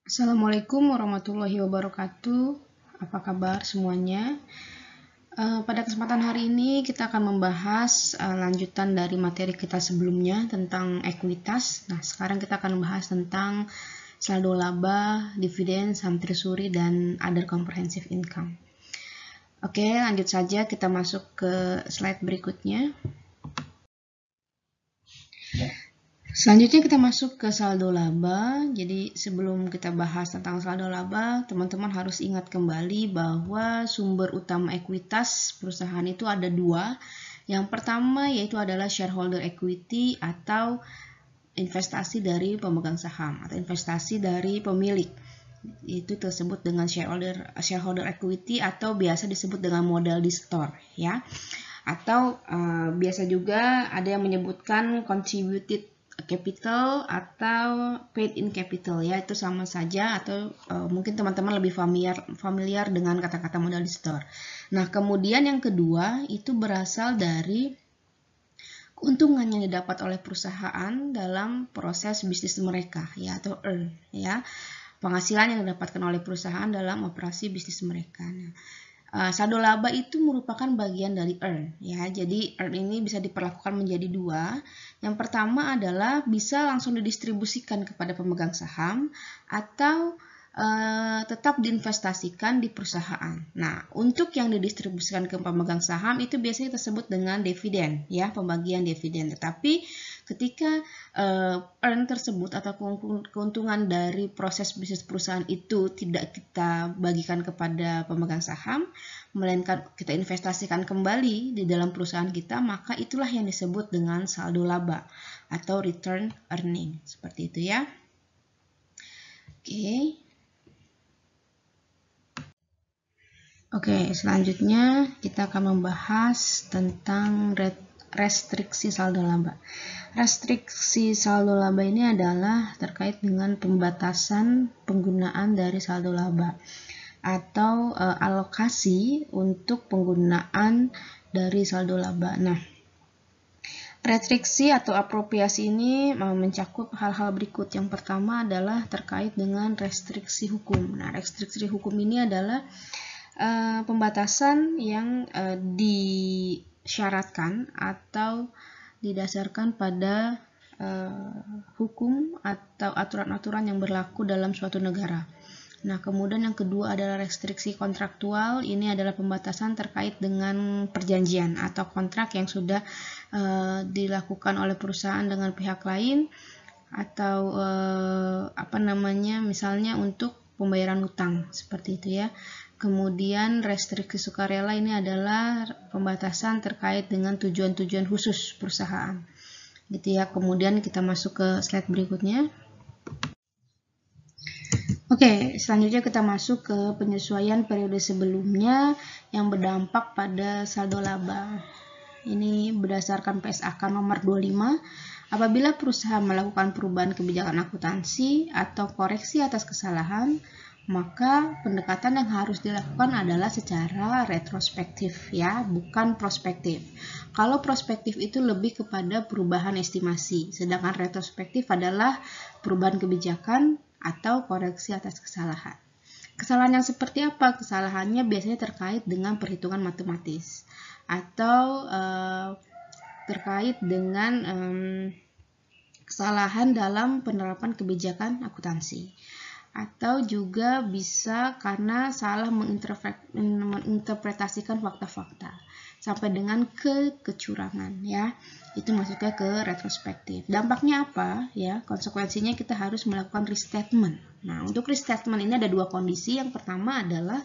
Assalamualaikum warahmatullahi wabarakatuh. Apa kabar semuanya? Pada kesempatan hari ini kita akan membahas lanjutan dari materi kita sebelumnya tentang ekuitas. Nah, sekarang kita akan membahas tentang saldo laba, dividen, saham treasury, dan other comprehensive income. Oke, lanjut saja kita masuk ke slide berikutnya. Selanjutnya kita masuk ke saldo laba. Jadi sebelum kita bahas tentang saldo laba, teman-teman harus ingat kembali bahwa sumber utama ekuitas perusahaan itu ada dua. Yang pertama yaitu adalah shareholder equity atau investasi dari pemegang saham atau investasi dari pemilik. Itu tersebut dengan shareholder equity atau biasa disebut dengan modal di store ya. Atau biasa juga ada yang menyebutkan contributed capital atau paid in capital ya, itu sama saja atau mungkin teman-teman lebih familiar dengan kata-kata modal di store. Nah, kemudian yang kedua itu berasal dari keuntungan yang didapat oleh perusahaan dalam proses bisnis mereka ya, atau earn ya, penghasilan yang didapatkan oleh perusahaan dalam operasi bisnis mereka. Nah, saldo laba itu merupakan bagian dari earn ya. Jadi earn ini bisa diperlakukan menjadi dua. Yang pertama adalah bisa langsung didistribusikan kepada pemegang saham atau tetap diinvestasikan di perusahaan. Nah, untuk yang didistribusikan ke pemegang saham itu biasanya disebut dengan dividen ya, pembagian dividen. Tetapi ketika earn tersebut atau keuntungan dari proses bisnis perusahaan itu tidak kita bagikan kepada pemegang saham, melainkan kita investasikan kembali di dalam perusahaan kita, maka itulah yang disebut dengan saldo laba atau return earning. Seperti itu ya. Oke, selanjutnya kita akan membahas tentang restriksi saldo laba. Restriksi saldo laba ini adalah terkait dengan pembatasan penggunaan dari saldo laba atau alokasi untuk penggunaan dari saldo laba. Nah, restriksi atau apropriasi ini mencakup hal-hal berikut. Yang pertama adalah terkait dengan restriksi hukum. Nah, restriksi hukum ini adalah pembatasan yang disyaratkan atau didasarkan pada hukum atau aturan-aturan yang berlaku dalam suatu negara. Nah, kemudian yang kedua adalah restriksi kontraktual. Ini adalah pembatasan terkait dengan perjanjian atau kontrak yang sudah dilakukan oleh perusahaan dengan pihak lain atau misalnya untuk pembayaran utang, seperti itu ya. Kemudian restriksi sukarela ini adalah pembatasan terkait dengan tujuan-tujuan khusus perusahaan, gitu ya. Kemudian kita masuk ke slide berikutnya. Oke, selanjutnya kita masuk ke penyesuaian periode sebelumnya yang berdampak pada saldo laba. Ini berdasarkan PSAK nomor 25. Apabila perusahaan melakukan perubahan kebijakan akuntansi atau koreksi atas kesalahan, maka pendekatan yang harus dilakukan adalah secara retrospektif ya, bukan prospektif. Kalau prospektif itu lebih kepada perubahan estimasi, sedangkan retrospektif adalah perubahan kebijakan atau koreksi atas kesalahan. Kesalahan yang seperti apa? Kesalahannya biasanya terkait dengan perhitungan matematis atau terkait dengan kesalahan dalam penerapan kebijakan akuntansi, atau juga bisa karena salah menginterpretasikan fakta-fakta sampai dengan kecurangan ya. Itu masuknya ke retrospektif. Dampaknya apa ya? Konsekuensinya kita harus melakukan restatement. Nah, untuk restatement ini ada dua kondisi. Yang pertama adalah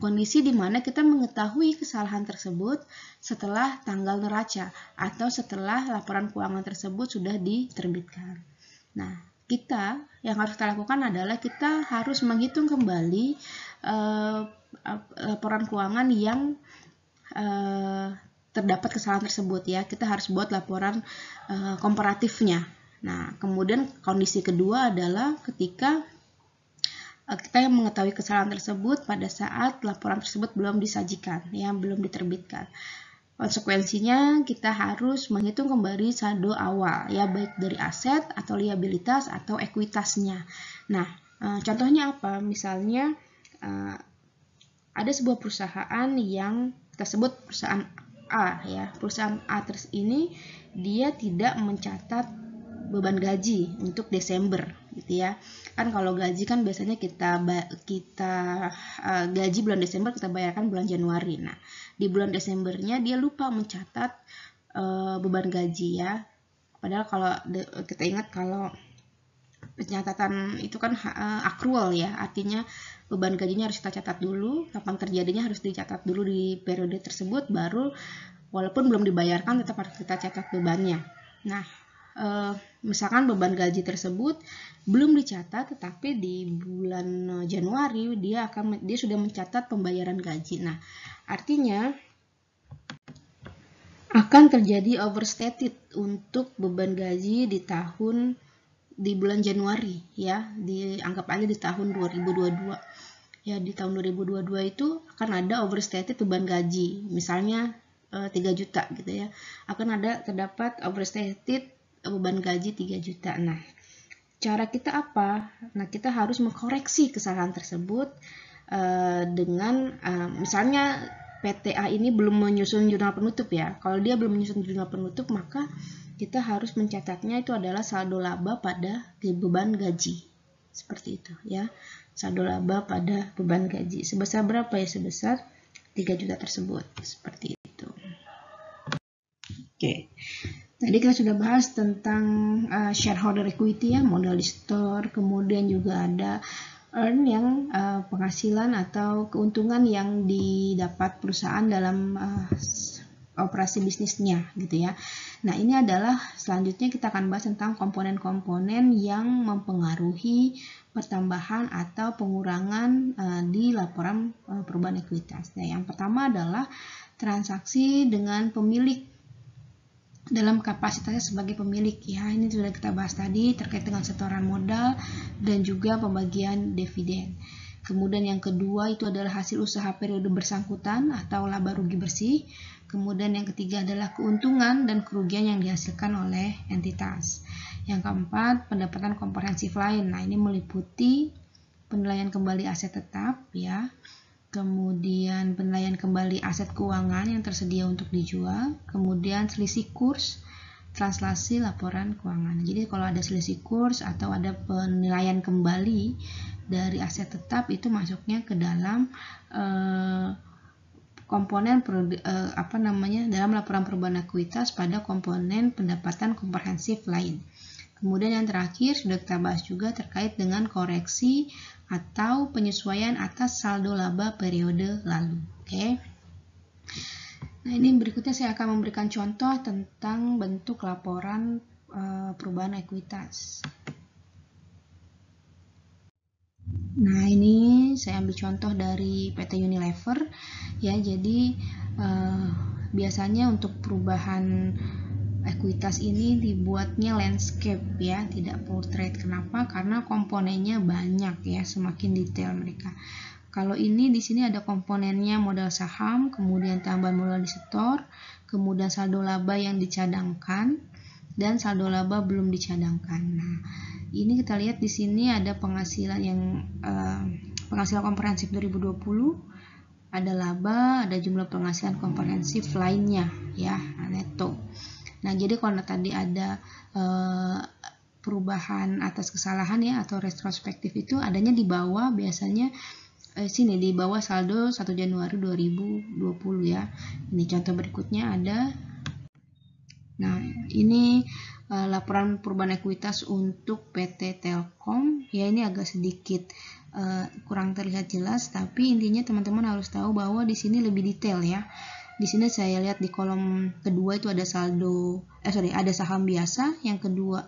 kondisi di mana kita mengetahui kesalahan tersebut setelah tanggal neraca atau setelah laporan keuangan tersebut sudah diterbitkan. Nah, kita yang harus kita lakukan adalah kita harus menghitung kembali laporan keuangan yang terdapat kesalahan tersebut ya. Kita harus buat laporan komparatifnya. Nah, kemudian kondisi kedua adalah ketika kita yang mengetahui kesalahan tersebut pada saat laporan tersebut belum disajikan ya, belum diterbitkan. Konsekuensinya kita harus menghitung kembali saldo awal ya, baik dari aset atau liabilitas atau ekuitasnya. Nah, Contohnya apa? Misalnya ada sebuah perusahaan yang kita sebut perusahaan A ya. Perusahaan A ini dia tidak mencatat beban gaji untuk Desember gitu ya. Kan kalau gaji kan biasanya kita gaji bulan Desember kita bayarkan bulan Januari. Nah, di bulan Desembernya dia lupa mencatat beban gaji ya. Padahal kalau kita ingat kalau pencatatan itu kan accrual ya, artinya beban gajinya harus kita catat dulu, kapan terjadinya harus dicatat dulu di periode tersebut, baru walaupun belum dibayarkan tetap harus kita catat bebannya. Nah, misalkan beban gaji tersebut belum dicatat, tetapi di bulan Januari dia sudah mencatat pembayaran gaji. Nah, artinya akan terjadi overstated untuk beban gaji di bulan Januari ya, dianggap aja di tahun 2022 ya. Di tahun 2022 itu akan ada overstated beban gaji, misalnya 3 juta gitu ya, akan terdapat overstated beban gaji 3 juta. Nah, cara kita apa? Nah, kita harus mengkoreksi kesalahan tersebut dengan misalnya PTA ini belum menyusun jurnal penutup ya. Kalau dia belum menyusun jurnal penutup, maka kita harus mencatatnya itu adalah saldo laba pada beban gaji. Seperti itu ya. Saldo laba pada beban gaji. Sebesar berapa ya? Sebesar 3 juta tersebut. Seperti itu. Oke. Tadi kita sudah bahas tentang shareholder equity ya, modal di store, kemudian juga ada earn yang penghasilan atau keuntungan yang didapat perusahaan dalam operasi bisnisnya gitu ya. Nah, ini adalah selanjutnya kita akan bahas tentang komponen-komponen yang mempengaruhi pertambahan atau pengurangan di laporan perubahan ekuitas. Nah, yang pertama adalah transaksi dengan pemilik dalam kapasitasnya sebagai pemilik ya. Ini sudah kita bahas tadi terkait dengan setoran modal dan juga pembagian dividen. Kemudian yang kedua itu adalah hasil usaha periode bersangkutan atau laba rugi bersih. Kemudian yang ketiga adalah keuntungan dan kerugian yang dihasilkan oleh entitas. Yang keempat, pendapatan komprehensif lain. Nah, ini meliputi penilaian kembali aset tetap ya. Kemudian penilaian kembali aset keuangan yang tersedia untuk dijual, kemudian selisih kurs, translasi laporan keuangan. Jadi kalau ada selisih kurs atau ada penilaian kembali dari aset tetap itu masuknya ke dalam komponen dalam laporan perubahan ekuitas pada komponen pendapatan komprehensif lain. Kemudian yang terakhir sudah kita bahas juga terkait dengan koreksi atau penyesuaian atas saldo laba periode lalu. Oke. Nah, ini berikutnya saya akan memberikan contoh tentang bentuk laporan perubahan ekuitas. Nah, ini saya ambil contoh dari PT Unilever ya. Jadi biasanya untuk perubahan ekuitas ini dibuatnya landscape ya, tidak portrait. Kenapa? Karena komponennya banyak ya, semakin detail mereka. Kalau ini di sini ada komponennya modal saham, kemudian tambahan modal di store, kemudian saldo laba yang dicadangkan dan saldo laba belum dicadangkan. Nah, ini kita lihat di sini ada penghasilan yang penghasilan komprehensif 2020, ada laba, ada jumlah penghasilan komprehensif lainnya ya, neto. Nah, jadi kalau tadi ada perubahan atas kesalahan ya atau retrospektif itu adanya di bawah, biasanya sini di bawah saldo 1 Januari 2020 ya. Ini contoh berikutnya ada. Nah, ini laporan perubahan ekuitas untuk PT Telkom ya. Ini agak sedikit kurang terlihat jelas, tapi intinya teman-teman harus tahu bahwa di sini lebih detail ya. Di sini saya lihat di kolom kedua itu ada ada saham biasa, yang kedua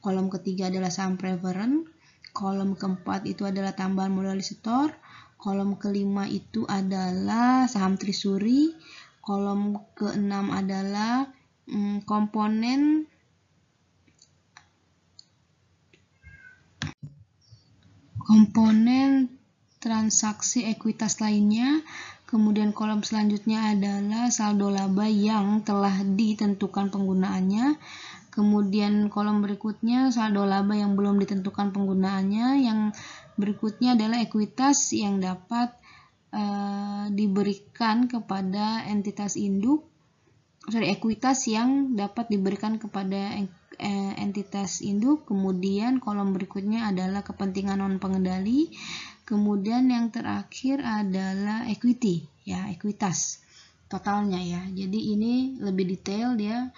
kolom ketiga adalah saham preferen, kolom keempat itu adalah tambahan modal di store, kolom kelima itu adalah saham trisuri, kolom keenam adalah komponen transaksi ekuitas lainnya. Kemudian kolom selanjutnya adalah saldo laba yang telah ditentukan penggunaannya. Kemudian kolom berikutnya saldo laba yang belum ditentukan penggunaannya. Yang berikutnya adalah ekuitas yang dapat diberikan kepada entitas induk. Ekuitas yang dapat diberikan kepada entitas induk. Kemudian kolom berikutnya adalah kepentingan non pengendali. Kemudian yang terakhir adalah equity, ya, ekuitas totalnya ya. Jadi ini lebih detail dia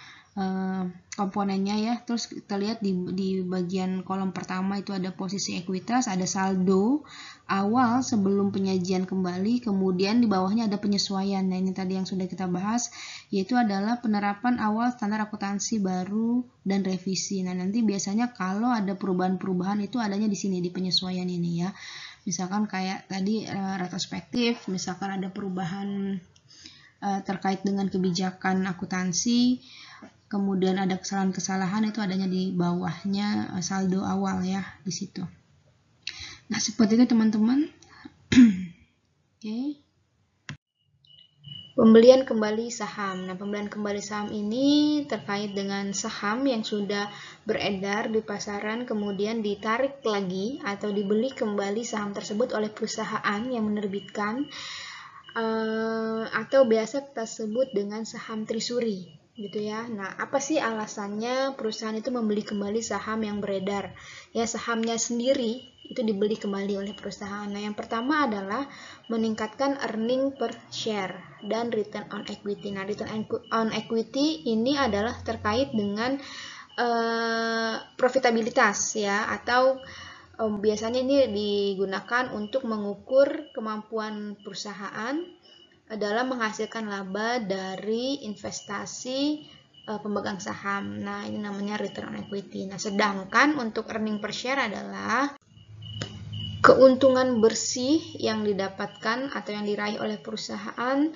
komponennya ya. Terus kita lihat di bagian kolom pertama itu ada posisi ekuitas, ada saldo awal sebelum penyajian kembali, kemudian di bawahnya ada penyesuaian. Nah, ini tadi yang sudah kita bahas, yaitu adalah penerapan awal standar akuntansi baru dan revisi. Nah, nanti biasanya kalau ada perubahan-perubahan itu adanya di sini, di penyesuaian ini ya. Misalkan kayak tadi retrospektif, misalkan ada perubahan terkait dengan kebijakan akuntansi, kemudian ada kesalahan-kesalahan, itu adanya di bawahnya saldo awal ya, di situ. Nah, seperti itu teman-teman. Oke. Pembelian kembali saham. Nah, pembelian kembali saham ini terkait dengan saham yang sudah beredar di pasaran, kemudian ditarik lagi atau dibeli kembali saham tersebut oleh perusahaan yang menerbitkan, atau biasa kita sebut dengan saham trisuri, gitu ya. Nah, apa sih alasannya perusahaan itu membeli kembali saham yang beredar? Ya, sahamnya sendiri itu dibeli kembali oleh perusahaan. Nah, yang pertama adalah meningkatkan earning per share dan return on equity. Nah, return on equity ini adalah terkait dengan profitabilitas ya, atau biasanya ini digunakan untuk mengukur kemampuan perusahaan dalam menghasilkan laba dari investasi pemegang saham. Nah, ini namanya return on equity. Nah, sedangkan untuk earning per share adalah keuntungan bersih yang didapatkan atau yang diraih oleh perusahaan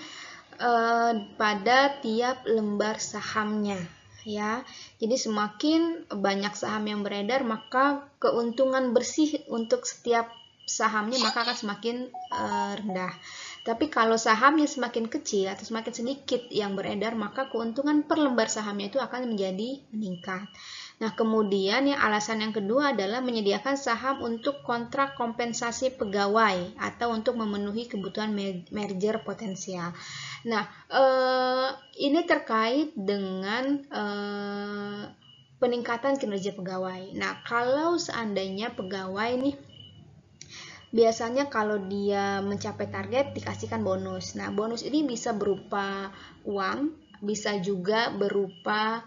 pada tiap lembar sahamnya ya. Jadi semakin banyak saham yang beredar, maka keuntungan bersih untuk setiap sahamnya maka akan semakin rendah. Tapi kalau sahamnya semakin kecil atau semakin sedikit yang beredar, maka keuntungan per lembar sahamnya itu akan menjadi meningkat. Nah, kemudian yang alasan yang kedua adalah menyediakan saham untuk kontrak kompensasi pegawai atau untuk memenuhi kebutuhan merger potensial. Nah, ini terkait dengan peningkatan kinerja pegawai. Nah, kalau seandainya pegawai nih, biasanya kalau dia mencapai target dikasihkan bonus. Nah, bonus ini bisa berupa uang, bisa juga berupa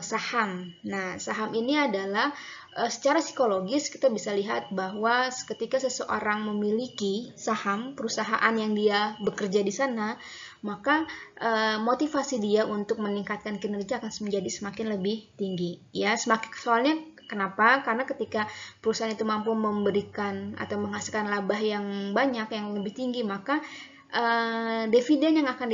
saham. Nah, saham ini adalah secara psikologis kita bisa lihat bahwa ketika seseorang memiliki saham perusahaan yang dia bekerja di sana, maka motivasi dia untuk meningkatkan kinerja akan menjadi semakin lebih tinggi. Ya, soalnya kenapa? Karena ketika perusahaan itu mampu memberikan atau menghasilkan laba yang banyak, yang lebih tinggi, maka dividen yang akan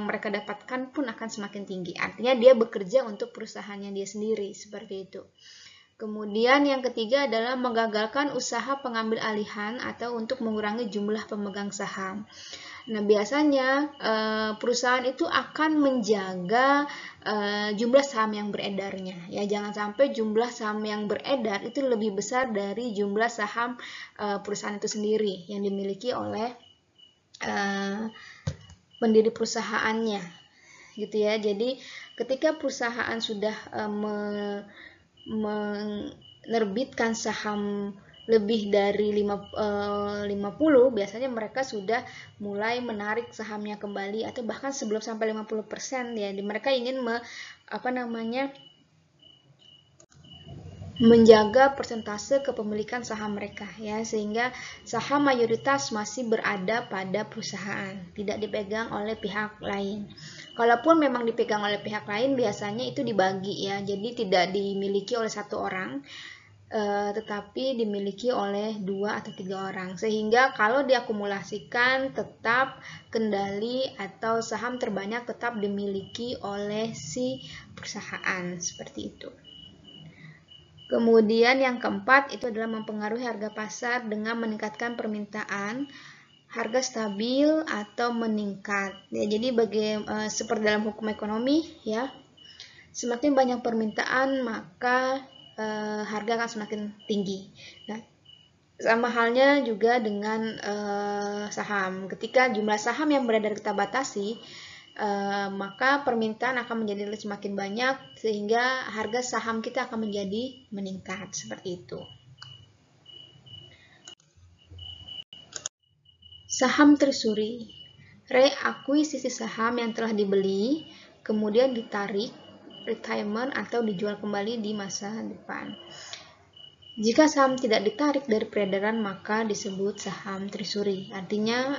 mereka dapatkan pun akan semakin tinggi. Artinya dia bekerja untuk perusahaannya dia sendiri, seperti itu. Kemudian yang ketiga adalah menggagalkan usaha pengambil alihan atau untuk mengurangi jumlah pemegang saham. Nah, biasanya perusahaan itu akan menjaga jumlah saham yang beredarnya. Ya, jangan sampai jumlah saham yang beredar itu lebih besar dari jumlah saham perusahaan itu sendiri yang dimiliki oleh pendiri perusahaannya, gitu ya. Jadi ketika perusahaan sudah menerbitkan saham lebih dari 50, biasanya mereka sudah mulai menarik sahamnya kembali, atau bahkan sebelum sampai 50% ya. Mereka ingin menjaga persentase kepemilikan saham mereka ya, sehingga saham mayoritas masih berada pada perusahaan, tidak dipegang oleh pihak lain. Kalaupun memang dipegang oleh pihak lain, biasanya itu dibagi ya, jadi tidak dimiliki oleh satu orang, tetapi dimiliki oleh 2 atau 3 orang, sehingga kalau diakumulasikan tetap kendali atau saham terbanyak tetap dimiliki oleh si perusahaan, seperti itu. Kemudian yang keempat itu adalah mempengaruhi harga pasar dengan meningkatkan permintaan, harga stabil atau meningkat. Ya, jadi seperti dalam hukum ekonomi ya, Semakin banyak permintaan, maka harga akan semakin tinggi. Nah, sama halnya juga dengan saham. Ketika jumlah saham yang beredar kita batasi, maka permintaan akan menjadi semakin banyak, sehingga harga saham kita akan menjadi meningkat, seperti itu. Saham treasury, reakuisisi saham yang telah dibeli, kemudian ditarik, retirement atau dijual kembali di masa depan. Jika saham tidak ditarik dari peredaran, maka disebut saham treasury. Artinya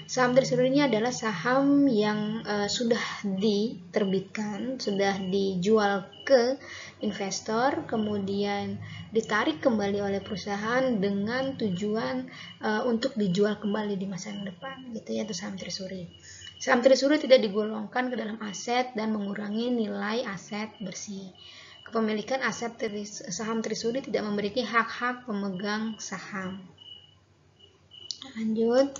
saham treasury ini adalah saham yang sudah diterbitkan, sudah dijual ke investor, kemudian ditarik kembali oleh perusahaan dengan tujuan untuk dijual kembali di masa depan, gitu ya, itu saham treasury. Saham treasury tidak digolongkan ke dalam aset dan mengurangi nilai aset bersih. Kepemilikan aset saham treasury tidak memiliki hak-hak pemegang saham. Lanjut.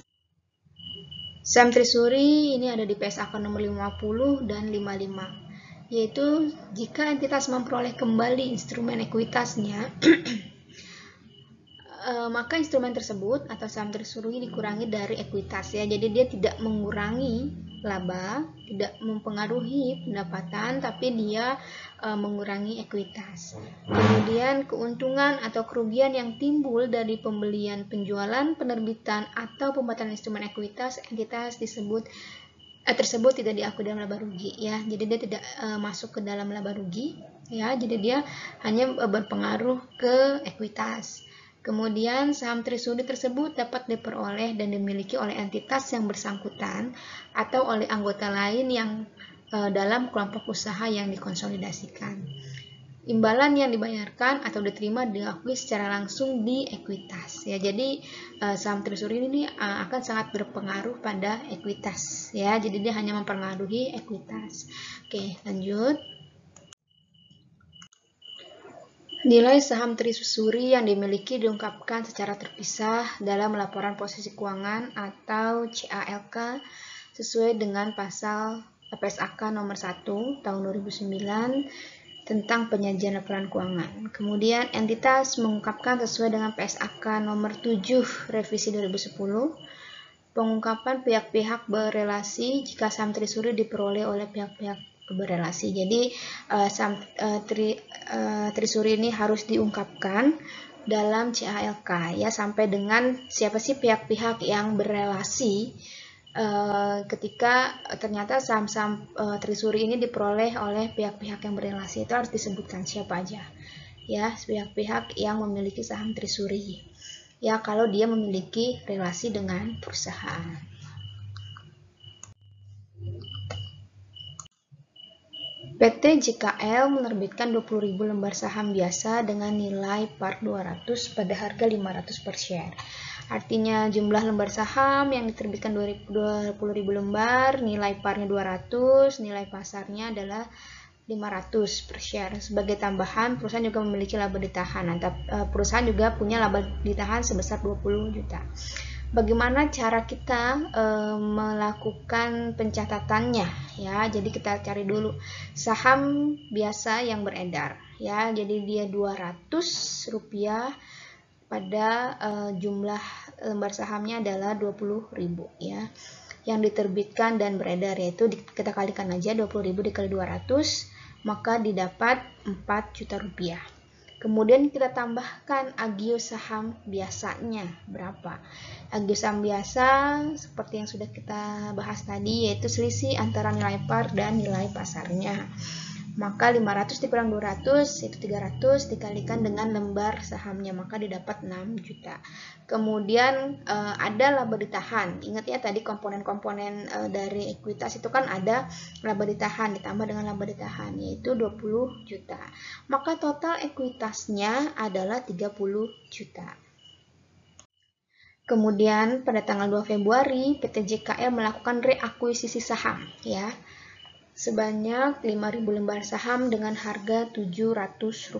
Saham treasury ini ada di PSAK nomor 50 dan 55, yaitu jika entitas memperoleh kembali instrumen ekuitasnya, maka instrumen tersebut atau saham treasury dikurangi dari ekuitas, ya. Jadi dia tidak mengurangi laba, tidak mempengaruhi pendapatan, tapi dia mengurangi ekuitas. Kemudian keuntungan atau kerugian yang timbul dari pembelian, penjualan, penerbitan atau pembatalan instrumen ekuitas entitas tersebut tidak diakui dalam laba rugi, ya. Jadi dia tidak masuk ke dalam laba rugi, ya. Jadi dia hanya berpengaruh ke ekuitas. Kemudian saham treasury tersebut dapat diperoleh dan dimiliki oleh entitas yang bersangkutan atau oleh anggota lain yang dalam kelompok usaha yang dikonsolidasikan. Imbalan yang dibayarkan atau diterima diakui secara langsung di ekuitas, ya. Jadi saham treasury ini akan sangat berpengaruh pada ekuitas, ya. Jadi dia hanya mempengaruhi ekuitas. Oke, lanjut. Nilai saham treasury yang dimiliki diungkapkan secara terpisah dalam laporan posisi keuangan atau CALK sesuai dengan pasal PSAK nomor 1 tahun 2009 tentang penyajian laporan keuangan. Kemudian entitas mengungkapkan sesuai dengan PSAK nomor 7 revisi 2010 pengungkapan pihak-pihak berelasi jika saham treasury diperoleh oleh pihak-pihak berelasi. Jadi saham treasury ini harus diungkapkan dalam CALK, ya, sampai dengan siapa sih pihak-pihak yang berelasi ketika ternyata saham-saham treasury ini diperoleh oleh pihak-pihak yang berelasi. Itu harus disebutkan siapa aja, ya, pihak-pihak yang memiliki saham treasury, ya, kalau dia memiliki relasi dengan perusahaan. PT JKL menerbitkan 20.000 lembar saham biasa dengan nilai par 200 pada harga 500 per share. Artinya jumlah lembar saham yang diterbitkan 20.000 lembar, nilai parnya 200, nilai pasarnya adalah 500 per share. Sebagai tambahan, perusahaan juga memiliki laba ditahan. Perusahaan juga punya laba ditahan sebesar 20 juta. Bagaimana cara kita melakukan pencatatannya, ya? Jadi kita cari dulu saham biasa yang beredar, ya. Jadi dia Rp200 pada jumlah lembar sahamnya adalah 20.000, ya. Yang diterbitkan dan beredar, yaitu kita kalikan aja 20.000 dikali 200, maka didapat Rp4 juta. Kemudian kita tambahkan agio saham biasanya berapa. Agio saham biasa seperti yang sudah kita bahas tadi, yaitu selisih antara nilai par dan nilai pasarnya. Maka 500 dikurang 200 itu 300 dikalikan dengan lembar sahamnya, maka didapat 6 juta. Kemudian ada laba ditahan. Ingat ya, tadi komponen-komponen dari ekuitas itu kan ada laba ditahan ditambah dengan laba ditahan, yaitu 20 juta. Maka total ekuitasnya adalah 30 juta. Kemudian pada tanggal 2 Februari PT JKL melakukan reakuisisi saham, ya, sebanyak 5.000 lembar saham dengan harga Rp700.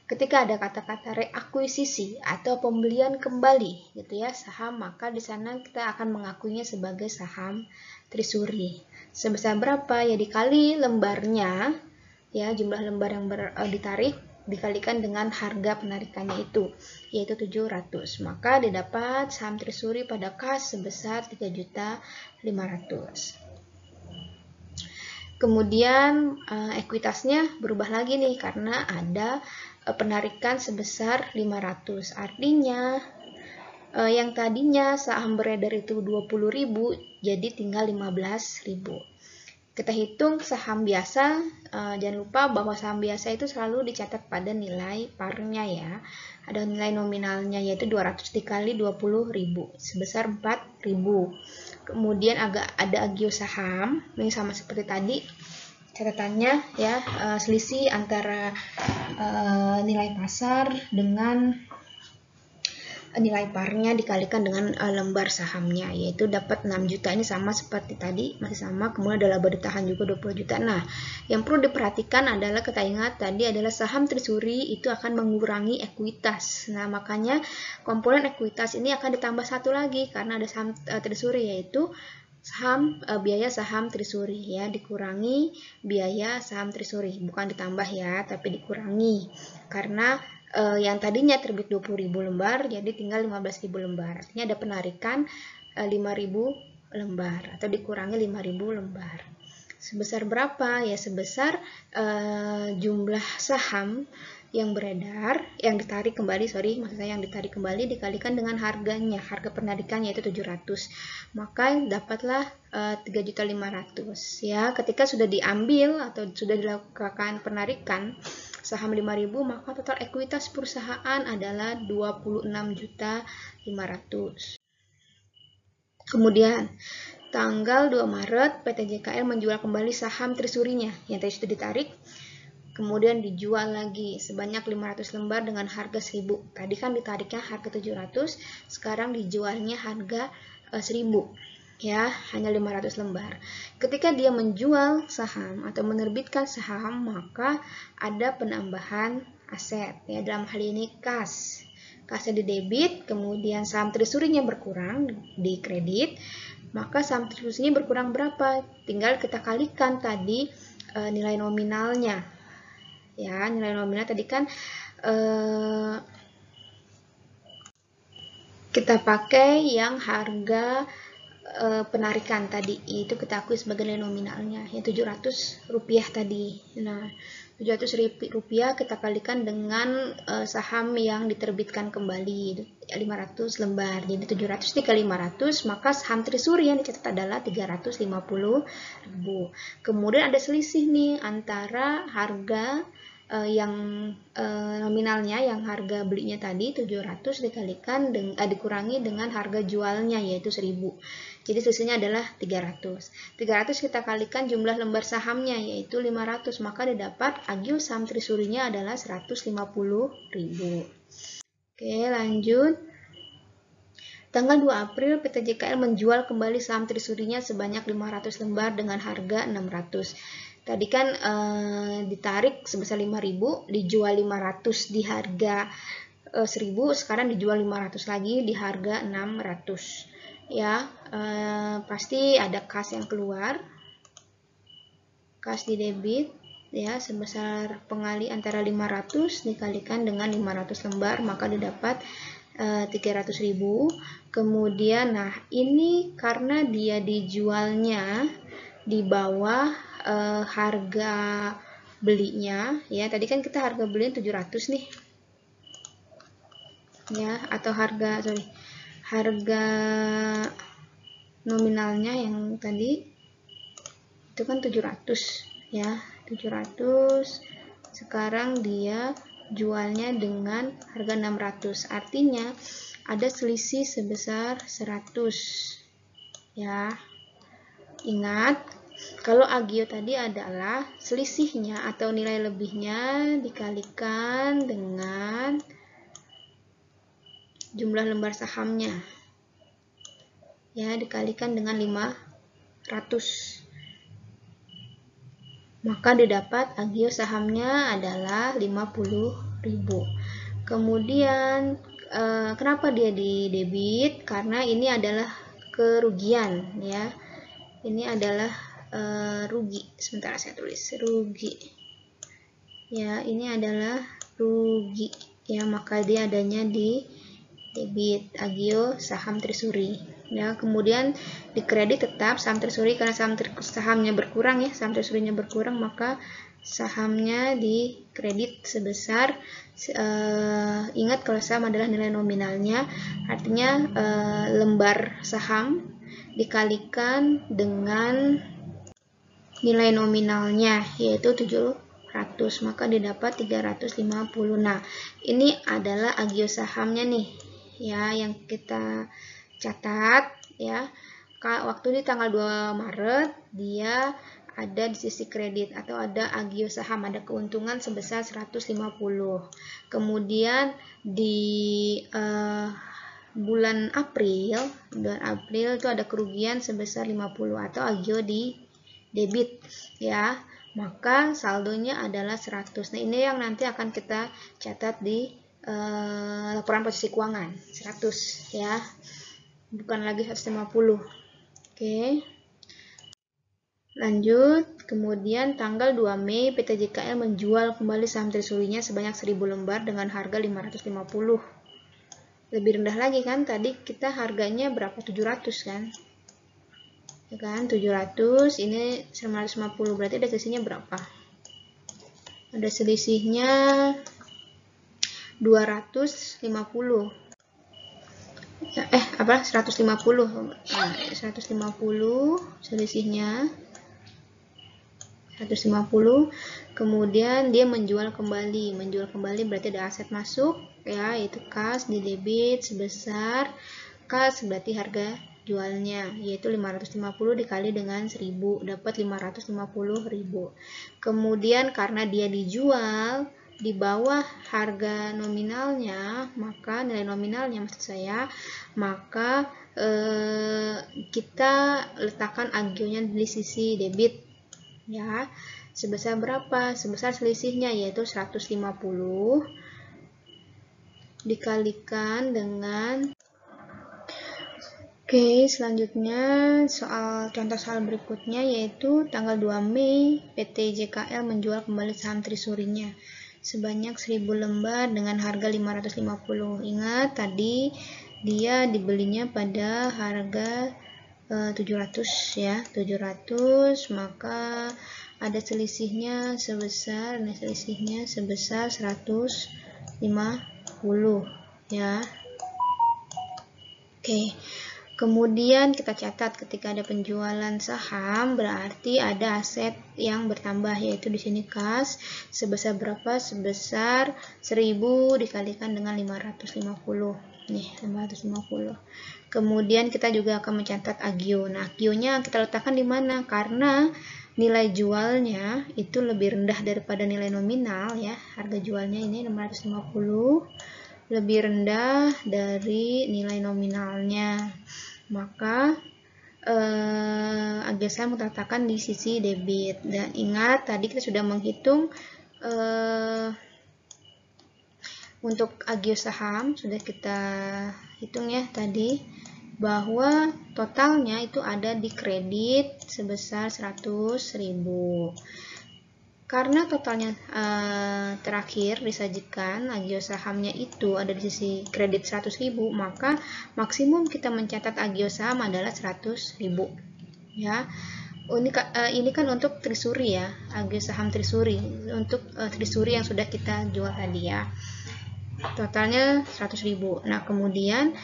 Ketika ada kata-kata reakuisisi atau pembelian kembali, gitu ya, saham, maka di sana kita akan mengakuinya sebagai saham treasury. sebesar berapa? Ya dikali lembarnya, ya jumlah lembar yang ditarik dikalikan dengan harga penarikannya itu, yaitu 700. Maka didapat saham Trisuri pada kas sebesar 3.500.000. Kemudian ekuitasnya berubah lagi nih karena ada penarikan sebesar 500. Artinya yang tadinya saham beredar itu 20.000 jadi tinggal 15.000. Kita hitung saham biasa, jangan lupa bahwa saham biasa itu selalu dicatat pada nilai parnya ya. Ada nilai nominalnya yaitu 200 dikali 20.000 sebesar 4.000. Kemudian ada agio saham, ini sama seperti tadi. Catatannya ya, selisih antara nilai pasar dengan nilai parnya dikalikan dengan lembar sahamnya, yaitu dapat 6 juta. Ini sama seperti tadi, masih sama. Kemudian ada laba ditahan juga 20 juta. Nah, yang perlu diperhatikan adalah, kita ingat tadi adalah saham Trisuri itu akan mengurangi ekuitas. Nah, makanya komponen ekuitas ini akan ditambah satu lagi karena ada saham Trisuri, yaitu biaya saham Trisuri ya, dikurangi biaya saham Trisuri, bukan ditambah ya, tapi dikurangi karena yang tadinya terbit 20.000 lembar jadi tinggal 15.000 lembar. Artinya ada penarikan 5.000 lembar atau dikurangi 5.000 lembar. Sebesar berapa? Ya sebesar jumlah saham yang beredar, yang ditarik kembali, yang ditarik kembali dikalikan dengan harganya, harga penarikan yaitu 700. Maka dapatlah 3.500.000 ya. Ketika sudah diambil atau sudah dilakukan penarikan saham 5.000, maka total ekuitas perusahaan adalah 26.500.000. Kemudian tanggal 2 Maret PT JKL menjual kembali saham Trisurinya yang tadi sudah ditarik, kemudian dijual lagi sebanyak 500 lembar dengan harga 1.000. Tadi kan ditariknya harga 700, sekarang dijualnya harga 1.000. Ya, hanya 500 lembar. Ketika dia menjual saham atau menerbitkan saham, maka ada penambahan aset ya, dalam hal ini kas. Kasnya di debit, kemudian saham Trisurinya berkurang di kredit, maka saham Trisurinya berkurang berapa? Tinggal kita kalikan tadi nilai nominalnya. Ya, nilai nominal tadi kan kita pakai yang harga penarikan tadi, itu kita akui sebagai nilai nominalnya yang 700 rupiah tadi. Nah, 700 rupiah kita kalikan dengan saham yang diterbitkan kembali 500 lembar, jadi 700 dikali 500, maka saham Trisuri yang dicatat adalah 350.000. Kemudian ada selisih nih antara harga yang nominalnya, yang harga belinya tadi 700 dikalikan dikurangi dengan harga jualnya yaitu 1.000. Jadi selisihnya adalah 300. 300 kita kalikan jumlah lembar sahamnya yaitu 500, maka didapat agio saham Trisurinya adalah 150.000. Oke, lanjut. Tanggal 2 April PT JKL menjual kembali saham Trisurinya sebanyak 500 lembar dengan harga 600. Tadi kan ditarik sebesar 5.000, dijual 500 di harga 1.000, sekarang dijual 500 lagi di harga 600. Ya, pasti ada kas yang keluar, kas di debit ya, sebesar pengali antara 500 dikalikan dengan 500 lembar, maka didapat 300.000. Kemudian nah ini karena dia dijualnya di bawah harga belinya ya, tadi kan kita harga belinya 700 nih ya, atau harga nominalnya yang tadi itu kan 700 ya, 700. Sekarang dia jualnya dengan harga 600, artinya ada selisih sebesar 100 ya. Ingat, kalau agio tadi adalah selisihnya atau nilai lebihnya dikalikan dengan jumlah lembar sahamnya ya, dikalikan dengan 500, maka didapat agio sahamnya adalah 50.000. Kemudian kenapa dia di debit? Karena ini adalah kerugian ya, ini adalah rugi. Sebentar saya tulis rugi. Ya, ini adalah rugi. Ya, maka dia adanya di debit agio saham Trisuri. Ya, kemudian di kredit tetap saham Trisuri karena sahamnya berkurang ya, saham Trisurinya berkurang, maka sahamnya di kredit sebesar ingat kalau saham adalah nilai nominalnya, artinya lembar saham dikalikan dengan nilai nominalnya yaitu 700, maka didapat 350. Nah, ini adalah agio sahamnya nih ya yang kita catat ya. Waktu di tanggal 2 Maret dia ada di sisi kredit atau ada agio saham, ada keuntungan sebesar 150. Kemudian di bulan April itu ada kerugian sebesar 50 atau agio di debit ya. Maka saldonya adalah 100. Nah, ini yang nanti akan kita catat di laporan posisi keuangan 100 ya, bukan lagi 150. Oke, lanjut. Kemudian tanggal 2 Mei PT JKL menjual kembali saham Trisurinya sebanyak 1000 lembar dengan harga 550. Lebih rendah lagi kan, tadi kita harganya berapa, 700 kan ya kan, 700, ini 950, berarti ada selisihnya berapa? Ada selisihnya 250 ya, 150. Nah, 150 selisihnya 150. Kemudian dia menjual kembali berarti ada aset masuk ya, itu kas di debit sebesar, kas berarti harga jualnya yaitu 550 dikali dengan 1000 dapat 550.000. Kemudian karena dia dijual di bawah harga nominalnya, maka nilai nominalnya maksud saya, maka kita letakkan agionya di sisi debit ya. Sebesar berapa? Sebesar selisihnya yaitu 150 dikalikan dengan. Oke, selanjutnya contoh soal berikutnya yaitu tanggal 2 Mei PT JKL menjual kembali saham Trisurinya sebanyak 1000 lembar dengan harga 550. Ingat tadi dia dibelinya pada harga 700 ya, 700, maka ada selisihnya sebesar 150 ya. Oke. Kemudian kita catat ketika ada penjualan saham berarti ada aset yang bertambah yaitu di sini kas sebesar berapa? Sebesar 1000 dikalikan dengan 550. Nih, 550. Kemudian kita juga akan mencatat agio. Nah, agionya kita letakkan di mana? Karena nilai jualnya itu lebih rendah daripada nilai nominal ya. Harga jualnya ini 550 lebih rendah dari nilai nominalnya, maka agio saham kita letakkan di sisi debit. Dan ingat tadi kita sudah menghitung untuk agio saham, sudah kita hitung ya tadi, bahwa totalnya itu ada di kredit sebesar 100.000. Karena totalnya terakhir disajikan agio sahamnya itu ada di sisi kredit 100.000, maka maksimum kita mencatat agio saham adalah 100.000 ya. Ini kan untuk Trisuri ya, agio saham Trisuri, untuk Trisuri yang sudah kita jual tadi ya, totalnya 100.000. Nah, kemudian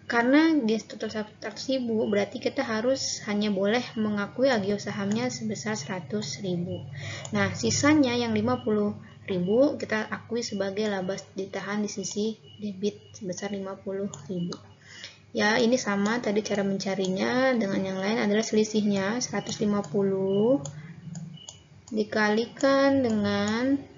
karena dia total 100.000 berarti kita harus hanya boleh mengakui agio sahamnya sebesar 100.000. Nah, sisanya yang 50.000 kita akui sebagai laba ditahan di sisi debit sebesar 50.000. Ya, ini sama tadi cara mencarinya, dengan yang lain adalah selisihnya 150 dikalikan dengan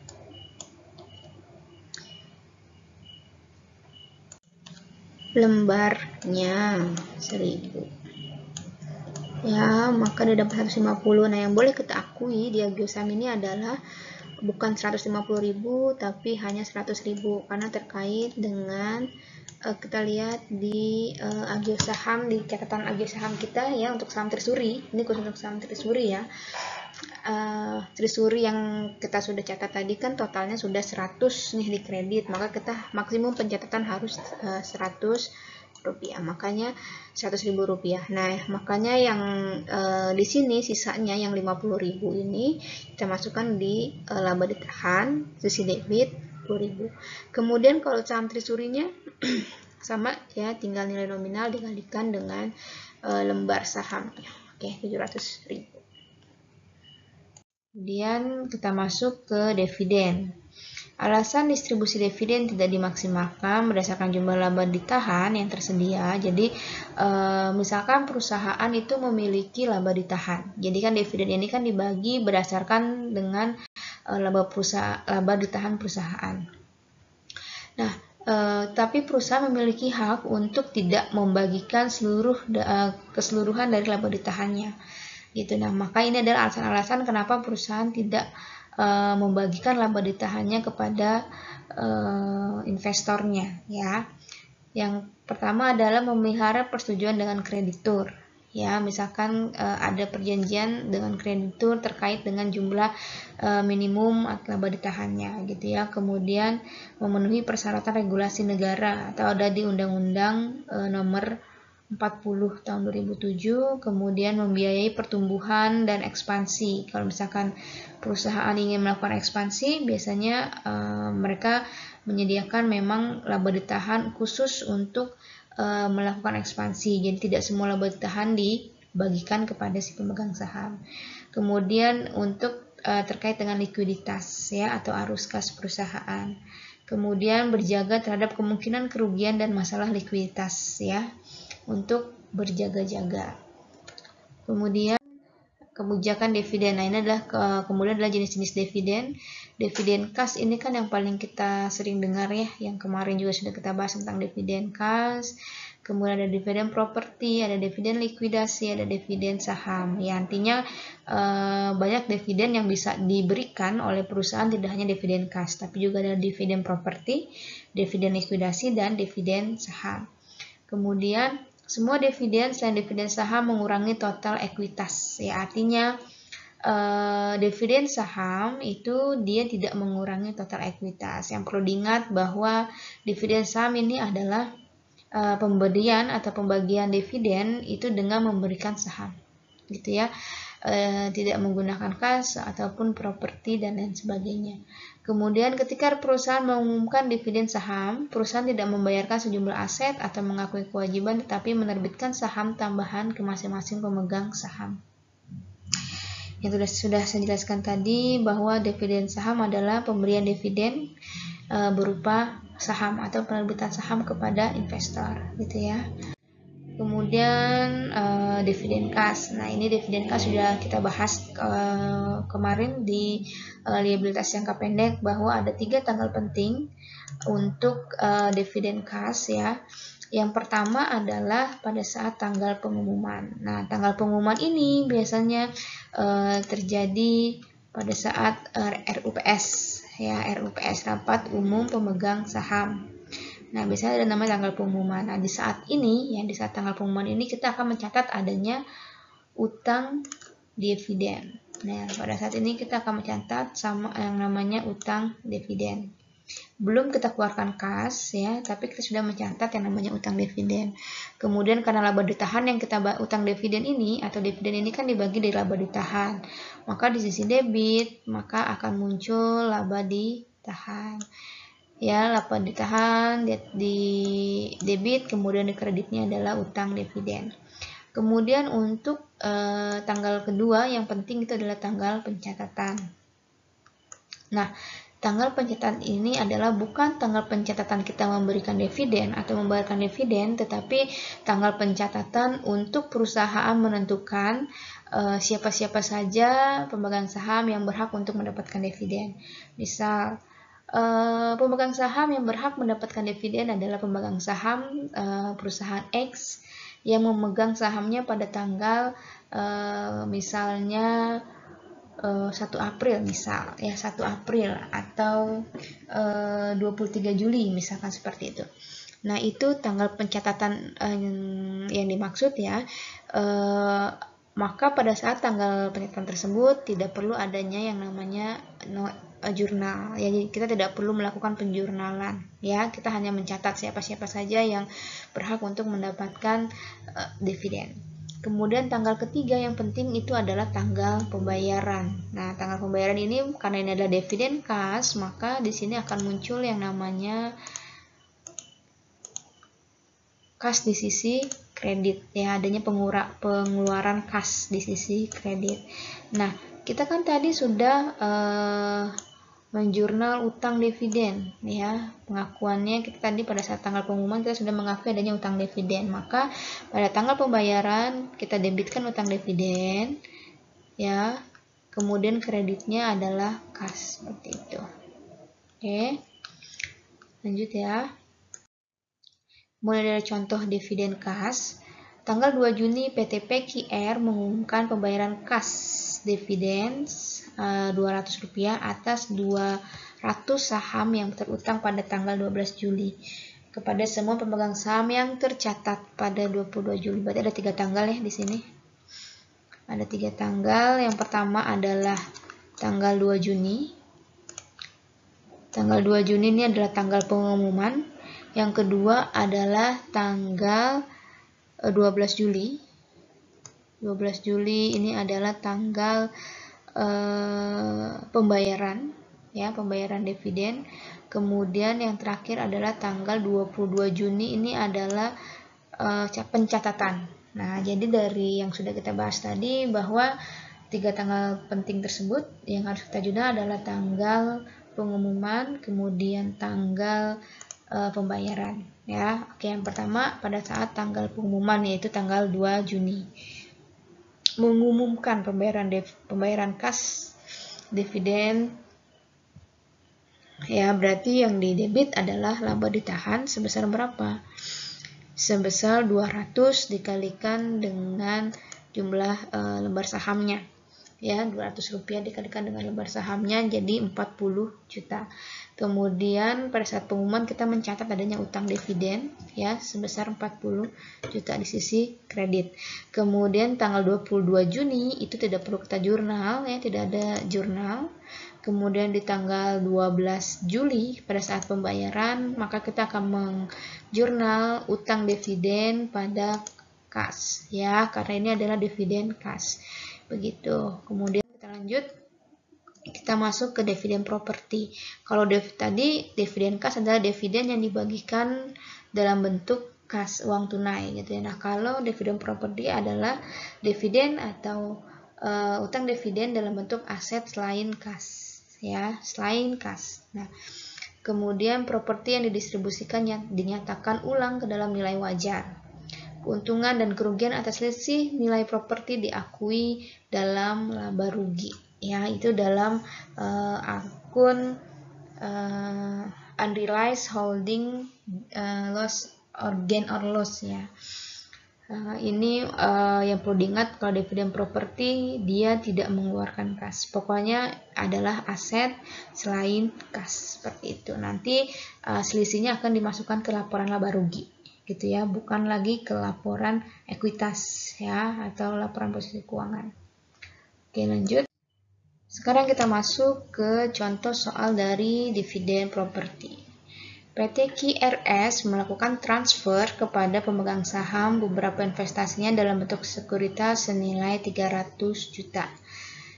lembarnya 1000 ya, maka dia dapat 150. Nah, yang boleh kita akui di agio saham ini adalah bukan 150.000 tapi hanya 100.000 karena terkait dengan kita lihat di agio saham, di catatan agio saham kita ya, untuk saham Trisuri. Ini khusus untuk saham Trisuri ya. Trisuri yang kita sudah catat tadi kan totalnya sudah 100 nih di kredit, maka kita maksimum pencatatan harus 100 rupiah, makanya 100.000 rupiah. Nah, makanya yang di sini sisanya yang 50.000 ini kita masukkan di laba ditahan, sisi debit 10.000. Kemudian kalau saham Trisurinya sama ya, tinggal nilai nominal dikalikan dengan lembar sahamnya. Oke, 700.000. Kemudian kita masuk ke dividen. Alasan distribusi dividen tidak dimaksimalkan berdasarkan jumlah laba ditahan yang tersedia. Jadi misalkan perusahaan itu memiliki laba ditahan. Jadi kan dividen ini kan dibagi berdasarkan dengan laba ditahan perusahaan. Nah, tapi perusahaan memiliki hak untuk tidak membagikan keseluruhan dari laba ditahannya. Gitu. Nah, maka ini adalah alasan-alasan kenapa perusahaan tidak membagikan laba ditahannya kepada investornya ya. Yang pertama adalah memelihara persetujuan dengan kreditur. Ya, misalkan ada perjanjian dengan kreditur terkait dengan jumlah minimum laba ditahannya gitu ya. Kemudian memenuhi persyaratan regulasi negara atau ada di Undang-Undang nomor 40 tahun 2007, kemudian membiayai pertumbuhan dan ekspansi. Kalau misalkan perusahaan ingin melakukan ekspansi, biasanya mereka menyediakan memang laba ditahan khusus untuk melakukan ekspansi. Jadi tidak semua laba ditahan dibagikan kepada si pemegang saham. Kemudian untuk terkait dengan likuiditas ya, atau arus kas perusahaan. Kemudian berjaga terhadap kemungkinan kerugian dan masalah likuiditas ya, untuk berjaga-jaga. Kemudian kebijakan dividen. Nah, ini adalah kemudian adalah jenis-jenis dividen. Dividen kas ini kan yang paling kita sering dengar ya, yang kemarin juga sudah kita bahas tentang dividen kas. Kemudian ada dividen properti, ada dividen likuidasi, ada dividen saham. Ya, artinya banyak dividen yang bisa diberikan oleh perusahaan, tidak hanya dividen kas, tapi juga ada dividen properti, dividen likuidasi, dan dividen saham. Kemudian semua dividen selain dividen saham mengurangi total ekuitas. Ya, artinya dividen saham itu dia tidak mengurangi total ekuitas. Yang perlu diingat bahwa dividen saham ini adalah pemberian atau pembagian dividen itu dengan memberikan saham, gitu ya. Tidak menggunakan kas ataupun properti dan lain sebagainya. Kemudian ketika perusahaan mengumumkan dividen saham, perusahaan tidak membayarkan sejumlah aset atau mengakui kewajiban, tetapi menerbitkan saham tambahan ke masing-masing pemegang saham. Yang sudah saya jelaskan tadi bahwa dividen saham adalah pemberian dividen berupa saham atau penerbitan saham kepada investor, gitu ya. Kemudian dividen kas. Nah, ini dividen kas sudah kita bahas kemarin di liabilitas jangka pendek, bahwa ada 3 tanggal penting untuk dividen kas ya. Yang pertama adalah pada saat tanggal pengumuman. Nah, tanggal pengumuman ini biasanya terjadi pada saat RUPS ya, RUPS, rapat umum pemegang saham. Nah, biasanya ada namanya tanggal pengumuman. Nah, di saat ini, ya, di saat tanggal pengumuman ini kita akan mencatat adanya utang dividen. Nah, pada saat ini kita akan mencatat sama yang namanya utang dividen. Belum kita keluarkan kas, ya, tapi kita sudah mencatat yang namanya utang dividen. Kemudian karena laba ditahan yang kita utang dividen ini atau dividen ini kan dibagi dari laba ditahan, maka di sisi debit maka akan muncul laba ditahan. Ya, laba ditahan di debit, kemudian di kreditnya adalah utang dividen. Kemudian untuk tanggal kedua yang penting itu adalah tanggal pencatatan. Nah, tanggal pencatatan ini adalah bukan tanggal pencatatan kita memberikan dividen atau membayarkan dividen, tetapi tanggal pencatatan untuk perusahaan menentukan siapa-siapa saja pemegang saham yang berhak untuk mendapatkan dividen. Misal, pemegang saham yang berhak mendapatkan dividen adalah pemegang saham perusahaan X yang memegang sahamnya pada tanggal misalnya 1 April misal ya, 1 April atau 23 Juli misalkan seperti itu. Nah, itu tanggal pencatatan yang dimaksud ya. Maka pada saat tanggal pencatatan tersebut tidak perlu adanya yang namanya jurnal. Ya, jadi kita tidak perlu melakukan penjurnalan ya. Kita hanya mencatat siapa-siapa saja yang berhak untuk mendapatkan dividen. Kemudian tanggal ketiga yang penting itu adalah tanggal pembayaran. Nah, tanggal pembayaran ini karena ini adalah dividen kas, maka di sini akan muncul yang namanya kas di sisi kredit ya, adanya pengeluaran kas di sisi kredit. Nah, kita kan tadi sudah menjurnal utang dividen ya, pengakuannya kita tadi pada saat tanggal pengumuman kita sudah mengakui adanya utang dividen, maka pada tanggal pembayaran kita debitkan utang dividen ya, kemudian kreditnya adalah kas seperti itu. Oke, lanjut ya. Mulai dari contoh dividen kas, tanggal 2 Juni PT PQR mengumumkan pembayaran kas dividen Rp200 atas 200 saham yang terutang pada tanggal 12 Juli kepada semua pemegang saham yang tercatat pada 22 Juli. Berarti ada 3 tanggal ya di sini. Ada 3 tanggal. Yang pertama adalah tanggal 2 Juni. Tanggal 2 Juni ini adalah tanggal pengumuman. Yang kedua adalah tanggal 12 Juli. 12 Juli ini adalah tanggal pembayaran ya, pembayaran dividen. Kemudian yang terakhir adalah tanggal 22 Juni ini adalah pencatatan. Nah, jadi dari yang sudah kita bahas tadi bahwa 3 tanggal penting tersebut yang harus kita jurnal adalah tanggal pengumuman, kemudian tanggal pembayaran ya. Oke, yang pertama pada saat tanggal pengumuman yaitu tanggal 2 Juni. Mengumumkan pembayaran kas dividen ya, berarti yang didebit adalah laba ditahan sebesar berapa? Sebesar 200 dikalikan dengan jumlah lembar sahamnya ya, Rp200 dikalikan dengan lembar sahamnya jadi 40 juta. Kemudian pada saat pengumuman kita mencatat adanya utang dividen ya sebesar 40 juta di sisi kredit. Kemudian tanggal 22 Juni itu tidak perlu kita jurnal ya, tidak ada jurnal. Kemudian di tanggal 12 Juli pada saat pembayaran maka kita akan menjurnal utang dividen pada kas ya, karena ini adalah dividen kas. Begitu. Kemudian kita lanjut, kita masuk ke dividen properti. Kalau tadi dividen kas adalah dividen yang dibagikan dalam bentuk kas uang tunai gitu ya. Nah, kalau dividen properti adalah dividen atau utang dividen dalam bentuk aset selain kas ya, selain kas. Nah, kemudian properti yang didistribusikan yang dinyatakan ulang ke dalam nilai wajar. Keuntungan dan kerugian atas selisih nilai properti diakui dalam laba rugi ya, itu dalam akun unrealized holding loss or gain or loss ya. Ini yang perlu diingat, kalau dividen properti dia tidak mengeluarkan kas, pokoknya adalah aset selain kas seperti itu. Nanti selisihnya akan dimasukkan ke laporan laba rugi gitu ya, bukan lagi ke laporan ekuitas ya atau laporan posisi keuangan. Oke, lanjut. Sekarang kita masuk ke contoh soal dari dividen properti. PT QRS melakukan transfer kepada pemegang saham beberapa investasinya dalam bentuk sekuritas senilai 300 juta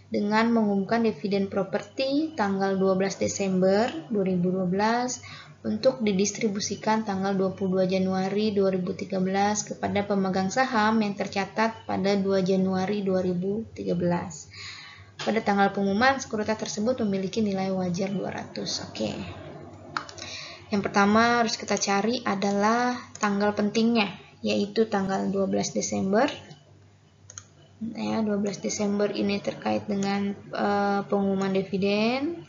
dengan mengumumkan dividen properti tanggal 12 Desember 2012 untuk didistribusikan tanggal 22 Januari 2013 kepada pemegang saham yang tercatat pada 2 Januari 2013. Pada tanggal pengumuman, sekuritas tersebut memiliki nilai wajar 200. Oke. Yang pertama harus kita cari adalah tanggal pentingnya, yaitu tanggal 12 Desember. Ya, 12 Desember ini terkait dengan pengumuman dividen.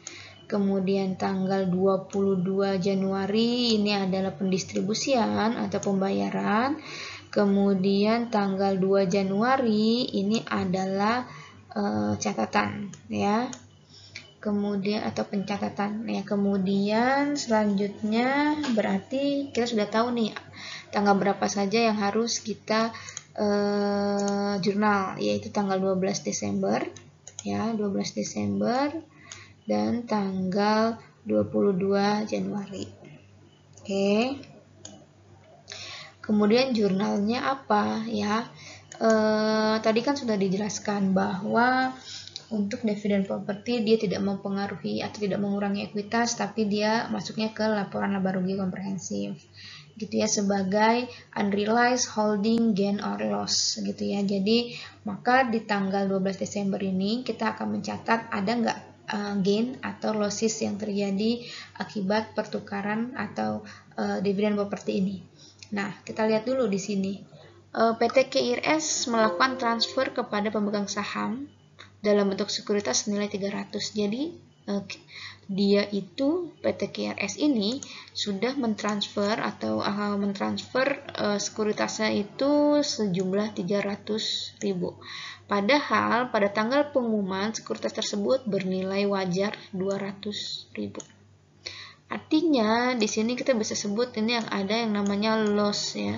Kemudian tanggal 22 Januari ini adalah pendistribusian atau pembayaran. Kemudian tanggal 2 Januari ini adalah catatan ya. kemudian atau pencatatan ya. Kemudian selanjutnya berarti kita sudah tahu nih tanggal berapa saja yang harus kita jurnal, yaitu tanggal 12 Desember ya, 12 Desember dan tanggal 22 Januari. Oke. Kemudian jurnalnya apa ya? Tadi kan sudah dijelaskan bahwa untuk dividen properti dia tidak mempengaruhi atau tidak mengurangi ekuitas, tapi dia masuknya ke laporan laba rugi komprehensif gitu ya, sebagai unrealized holding gain or loss gitu ya. Jadi maka di tanggal 12 Desember ini kita akan mencatat ada nggak gain atau losses yang terjadi akibat pertukaran atau dividen properti ini. Nah, kita lihat dulu di sini. PT KIRS melakukan transfer kepada pemegang saham dalam bentuk sekuritas senilai 300. Jadi dia itu PT KIRS ini sudah mentransfer atau mentransfer sekuritasnya itu sejumlah 300.000. Padahal pada tanggal pengumuman sekuritas tersebut bernilai wajar 200.000. Artinya di sini kita bisa sebut ini yang ada yang namanya loss ya.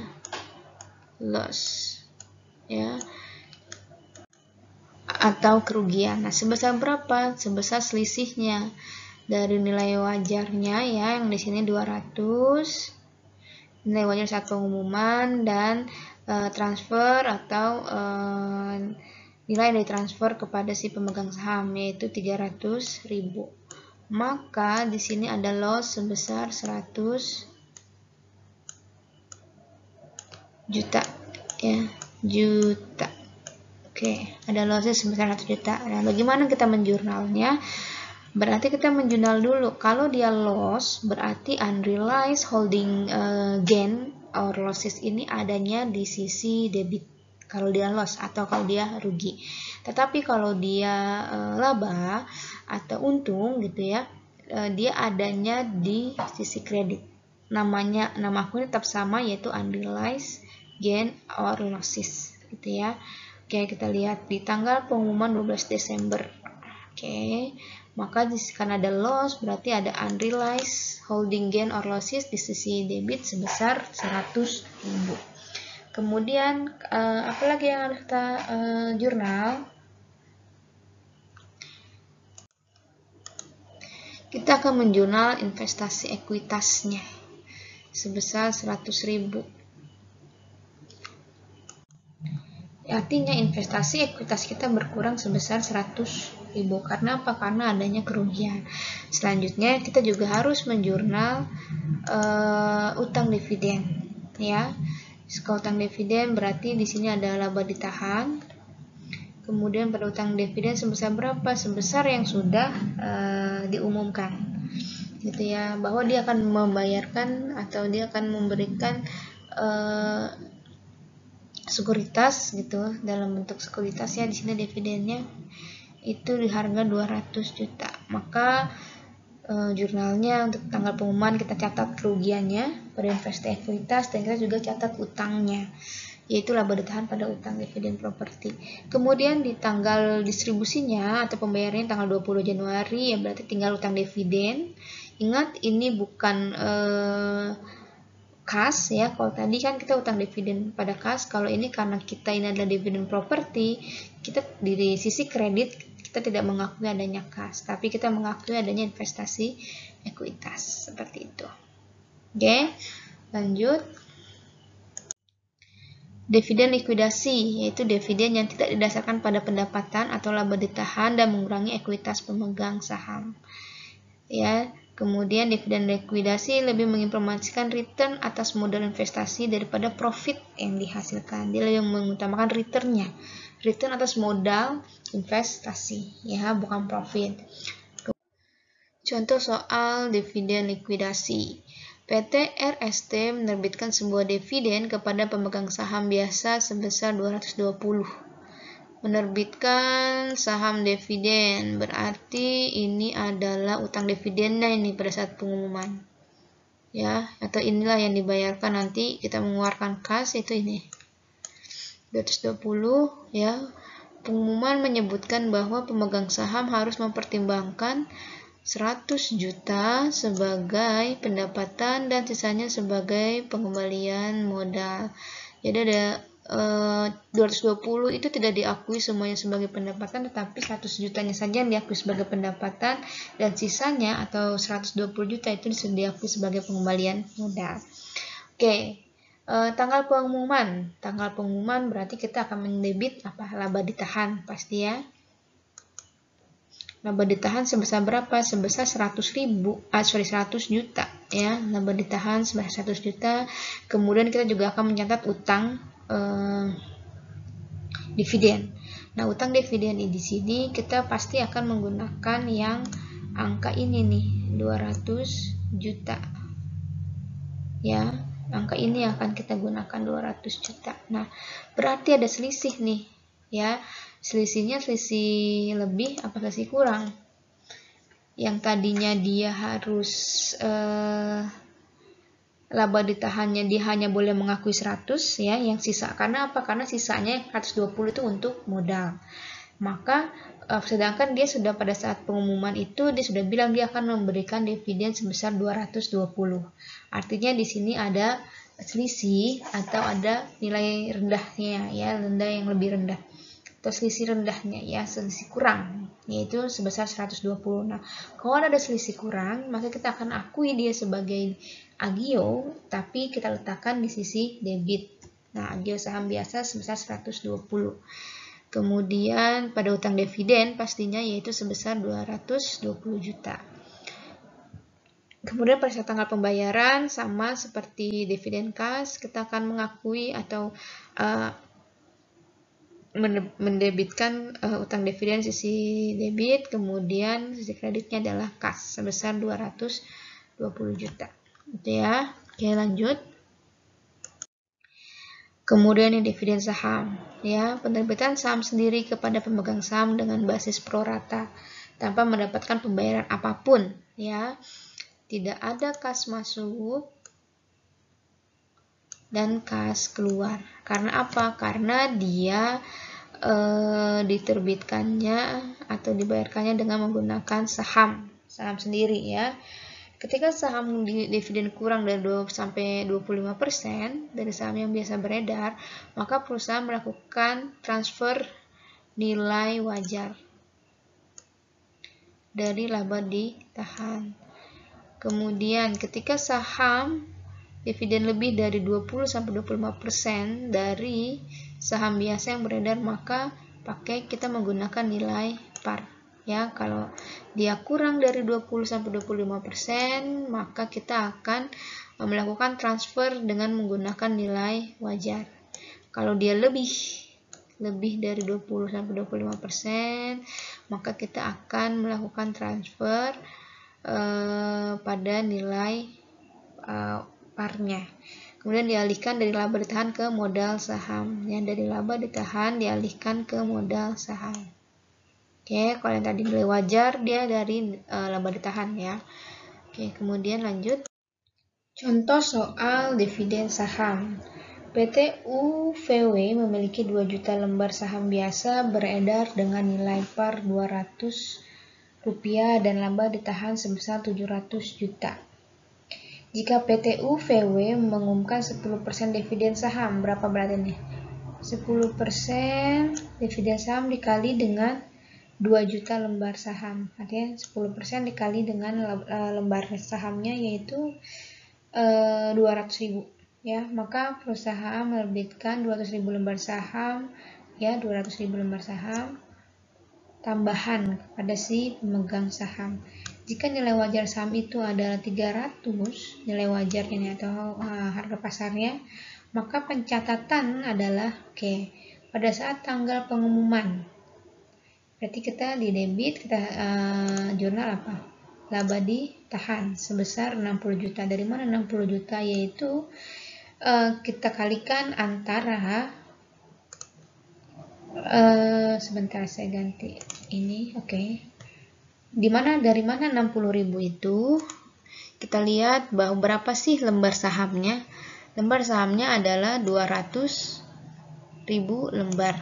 Loss ya, atau kerugian. Nah, sebesar berapa? Sebesar selisihnya dari nilai wajarnya ya, yang di sini 200, nilai wajar saat pengumuman, dan transfer atau nilai dari transfer kepada si pemegang saham, yaitu 300.000. Maka di sini ada loss sebesar 100 juta ya, juta. Oke, ada lossnya sebesar 1 juta. Nah, bagaimana kita menjurnalnya? Berarti kita menjurnal dulu. Kalau dia loss, berarti unrealized holding gain or losses ini adanya di sisi debit. Kalau dia loss atau kalau dia rugi. Tetapi kalau dia laba atau untung gitu ya, dia adanya di sisi kredit. Nama akunnya tetap sama, yaitu unrealized gain or losses gitu ya. Oke, kita lihat di tanggal pengumuman 12 Desember. Oke, maka karena ada loss berarti ada unrealized holding gain or losses di sisi debit sebesar 100.000. Kemudian apa lagi yang harus kita jurnal? Kita akan menjurnal investasi ekuitasnya sebesar 100.000. Artinya investasi ekuitas kita berkurang sebesar 100.000. Karena apa? Karena adanya kerugian. Selanjutnya kita juga harus menjurnal utang dividen ya. Kalau utang dividen berarti di sini ada laba ditahan. Kemudian pada utang dividen sebesar berapa? Sebesar yang sudah diumumkan gitu ya, bahwa dia akan membayarkan atau dia akan memberikan sekuritas gitu, dalam bentuk sekuritas ya. Di sini dividennya itu di harga 200 juta. Maka jurnalnya untuk tanggal pengumuman kita catat kerugiannya pada investasi ekuitas, dan kita juga catat utangnya, yaitu laba ditahan pada utang dividen properti. Kemudian di tanggal distribusinya atau pembayarannya tanggal 20 Januari ya, berarti tinggal utang dividen. Ingat ini bukan kas ya. Kalau tadi kan kita utang dividen pada kas, kalau ini karena kita ini adalah dividen properti, kita di sisi kredit kita tidak mengakui adanya kas, tapi kita mengakui adanya investasi ekuitas seperti itu. Oke, lanjut. Dividen likuidasi, yaitu dividen yang tidak didasarkan pada pendapatan atau laba ditahan dan mengurangi ekuitas pemegang saham. Ya, kemudian dividen likuidasi lebih menginformasikan return atas modal investasi daripada profit yang dihasilkan. Dia lebih mengutamakan returnnya, return atas modal investasi, ya, bukan profit. Contoh soal dividen likuidasi. PT RST menerbitkan sebuah dividen kepada pemegang saham biasa sebesar 220. Menerbitkan saham dividen berarti ini adalah utang dividennya ini pada saat pengumuman ya, atau inilah yang dibayarkan nanti kita mengeluarkan kas, itu ini 220 ya. Pengumuman menyebutkan bahwa pemegang saham harus mempertimbangkan 100 juta sebagai pendapatan dan sisanya sebagai pengembalian modal. Jadi ada 220 itu tidak diakui semuanya sebagai pendapatan, tetapi 100 jutanya saja yang diakui sebagai pendapatan dan sisanya atau 120 juta itu diakui sebagai pengembalian modal. Oke. Tanggal pengumuman berarti kita akan mendebit laba ditahan pasti ya. Laba ditahan sebesar berapa? Sebesar 100 juta ya. Laba ditahan sebesar 100 juta. Kemudian kita juga akan mencatat utang dividen. Nah, utang dividen di sini kita pasti akan menggunakan yang angka ini nih, 200 juta. Ya, angka ini akan kita gunakan 200 juta. Nah, berarti ada selisih nih, ya. Selisihnya selisih lebih apa selisih kurang? Yang tadinya dia harus laba ditahannya dia hanya boleh mengakui 100 ya, yang sisa karena apa? Karena sisanya 120 itu untuk modal. Maka sedangkan dia sudah pada saat pengumuman itu dia sudah bilang dia akan memberikan dividen sebesar 220. Artinya di sini ada selisih atau ada nilai rendahnya ya, rendah yang lebih rendah. Atau selisih rendahnya ya, selisih kurang yaitu sebesar 120. Nah, kalau ada selisih kurang, maka kita akan akui dia sebagai agio, tapi kita letakkan di sisi debit. Nah, agio saham biasa sebesar 120. Kemudian pada utang dividen pastinya yaitu sebesar 220 juta. Kemudian pada saat tanggal pembayaran sama seperti dividen kas, kita akan mengakui atau mendebitkan utang dividen sisi debit, kemudian sisi kreditnya adalah kas sebesar 220 juta. Gitu ya. Oke, lanjut. Kemudian ini dividen saham, ya, penerbitan saham sendiri kepada pemegang saham dengan basis pro rata tanpa mendapatkan pembayaran apapun, ya. Tidak ada kas masuk dan kas keluar. Karena apa? Karena dia diterbitkannya atau dibayarkannya dengan menggunakan saham sendiri ya. Ketika saham dividen kurang dari 2-25% dari saham yang biasa beredar, maka perusahaan melakukan transfer nilai wajar dari laba ditahan. Kemudian ketika saham dividen lebih dari 20-25% dari saham biasa yang beredar, maka kita menggunakan nilai par. Ya, kalau dia kurang dari 20-25%, maka kita akan melakukan transfer dengan menggunakan nilai wajar. Kalau dia lebih dari 20-25%, maka kita akan melakukan transfer pada nilai parnya. Kemudian dialihkan dari laba ditahan ke modal saham. Yang dari laba ditahan dialihkan ke modal saham. Oke, kalau yang tadi nilai wajar dia dari laba ditahan ya. Oke, kemudian lanjut. Contoh soal dividen saham. PT UVW memiliki 2 juta lembar saham biasa beredar dengan nilai par 200 rupiah dan laba ditahan sebesar 700 juta. Jika PT UVW mengumumkan 10% dividen saham, berapa berarti nih? 10% dividen saham dikali dengan 2 juta lembar saham. Artinya 10% dikali dengan lembar sahamnya yaitu 200.000 ya. Maka perusahaan menerbitkan 200.000 lembar saham ya, 200.000 lembar saham tambahan kepada si pemegang saham. Jika nilai wajar saham itu adalah 300, nilai wajarnya atau harga pasarnya, maka pencatatan adalah pada saat tanggal pengumuman. Berarti kita di debit, kita jurnal apa? Laba ditahan sebesar 60 juta. Dari mana 60 juta? Yaitu kita kalikan antara sebentar saya ganti ini, dari mana 60.000 itu? Kita lihat bahwa berapa sih lembar sahamnya? Lembar sahamnya adalah 200.000 lembar.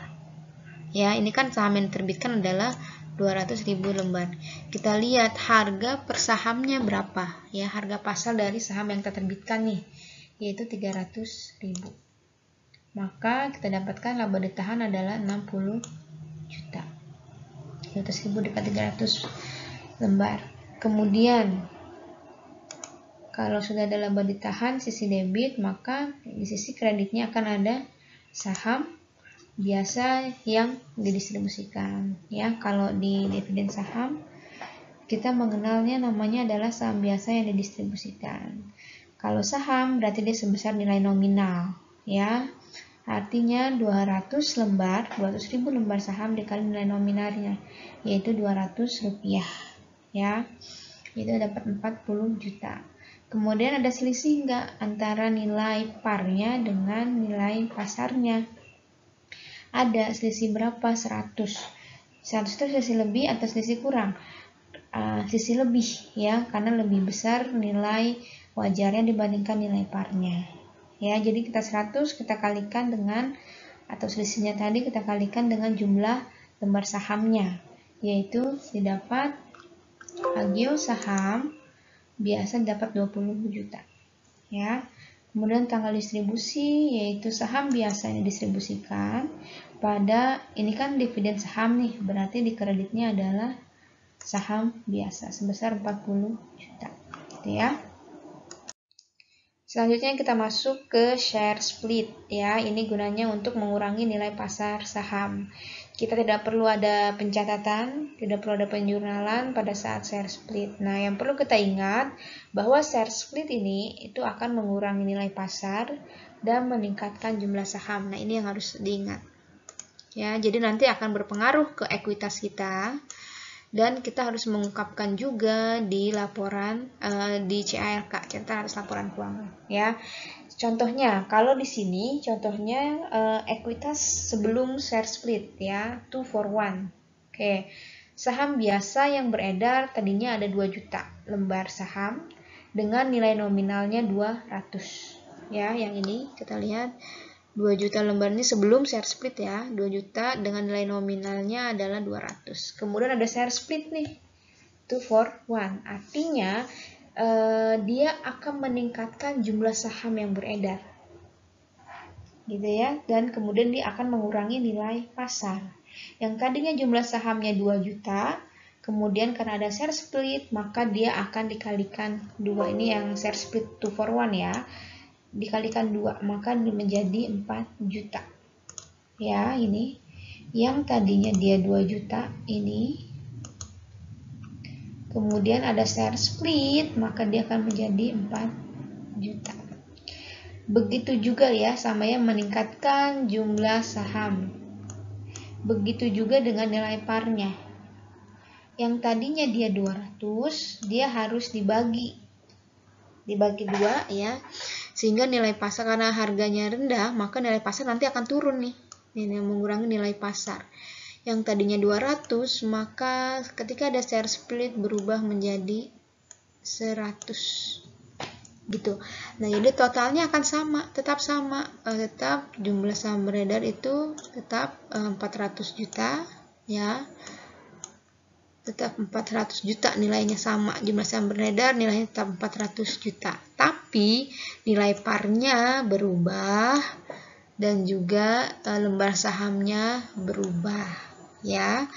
Ya, ini kan saham yang diterbitkan adalah 200.000 lembar. Kita lihat harga per sahamnya berapa. Ya, harga pasar dari saham yang kita terbitkan nih, yaitu 300.000. Maka kita dapatkan laba ditahan adalah 60 juta. 200.000 dekat 300 lembar. Kemudian kalau sudah ada laba ditahan sisi debit, maka di sisi kreditnya akan ada saham biasa yang didistribusikan. Ya, kalau di dividen saham kita mengenalnya namanya adalah saham biasa yang didistribusikan. Kalau saham berarti dia sebesar nilai nominal, ya. Artinya 200.000 lembar saham dikali nilai nominalnya, yaitu 200 rupiah, ya. Itu dapat 40 juta. Kemudian ada selisih enggak antara nilai parnya dengan nilai pasarnya? Ada selisih berapa? 100. 100 itu selisih lebih atau selisih kurang? Sisi lebih, ya, karena lebih besar nilai wajarnya dibandingkan nilai parnya. Ya, jadi kita 100 kita kalikan dengan, atau selisihnya tadi kita kalikan dengan jumlah lembar sahamnya, yaitu didapat agio saham biasa dapat 20 juta. Ya. Kemudian tanggal distribusi yaitu saham biasa yang didistribusikan pada, ini kan dividen saham nih, berarti di kreditnya adalah saham biasa sebesar 40 juta. Gitu ya. Selanjutnya kita masuk ke share split, ya. Ini gunanya untuk mengurangi nilai pasar saham. Kita tidak perlu ada pencatatan, tidak perlu ada penjurnalan pada saat share split. Nah, yang perlu kita ingat bahwa share split ini itu akan mengurangi nilai pasar dan meningkatkan jumlah saham. Nah, ini yang harus diingat. Ya, jadi nanti akan berpengaruh ke ekuitas kita. Dan kita harus mengungkapkan juga di laporan di CALK, catatan atas laporan keuangan, ya. Contohnya, kalau di sini contohnya ekuitas sebelum share split, ya, 2 for 1. Oke. Saham biasa yang beredar tadinya ada 2 juta lembar saham dengan nilai nominalnya 200. Ya, yang ini kita lihat 2 juta lembar ini sebelum share split, ya. 2 juta dengan nilai nominalnya adalah 200. Kemudian ada share split nih, 2 for 1. Artinya dia akan meningkatkan jumlah saham yang beredar, gitu ya. Dan kemudian dia akan mengurangi nilai pasar. Yang tadinya jumlah sahamnya 2 juta, kemudian karena ada share split, maka dia akan dikalikan 2. Ini yang share split 2 for 1, ya. Dikalikan 2, maka menjadi 4 juta. Ya, ini. Yang tadinya dia 2 juta, ini. Kemudian ada share split, maka dia akan menjadi 4 juta. Begitu juga ya, sama yang meningkatkan jumlah saham. Begitu juga dengan nilai parnya. Yang tadinya dia 200, dia harus dibagi 2, ya. Sehingga nilai pasar, karena harganya rendah, maka nilai pasar nanti akan turun nih. Ini mengurangi nilai pasar. Yang tadinya 200, maka ketika ada share split berubah menjadi 100. Gitu. Nah, jadi totalnya akan sama, tetap sama. Tetap jumlah saham beredar itu tetap 400 juta, ya. Tetap 400 juta nilainya sama, jumlah saham beredar nilainya tetap 400 juta. Tapi nilai parnya berubah dan juga lembar sahamnya berubah, ya.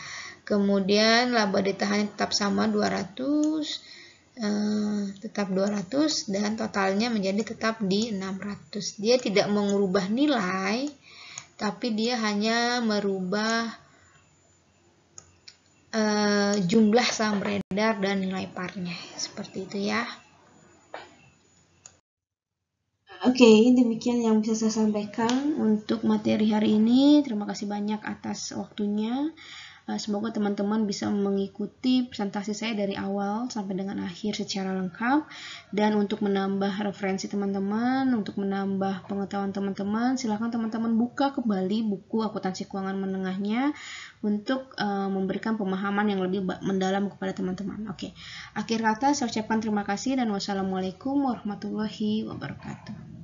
Kemudian laba ditahan tetap sama 200, tetap 200 dan totalnya menjadi tetap di 600. Dia tidak mengubah nilai, tapi dia hanya merubah jumlah saham beredar dan nilai parnya, seperti itu ya. Oke, demikian yang bisa saya sampaikan untuk materi hari ini. Terima kasih banyak atas waktunya. Semoga teman-teman bisa mengikuti presentasi saya dari awal sampai dengan akhir secara lengkap. Dan untuk menambah referensi teman-teman, untuk menambah pengetahuan teman-teman, silakan teman-teman buka kembali buku akuntansi keuangan menengahnya untuk memberikan pemahaman yang lebih mendalam kepada teman-teman. Oke, akhir kata saya ucapkan terima kasih dan wassalamualaikum warahmatullahi wabarakatuh.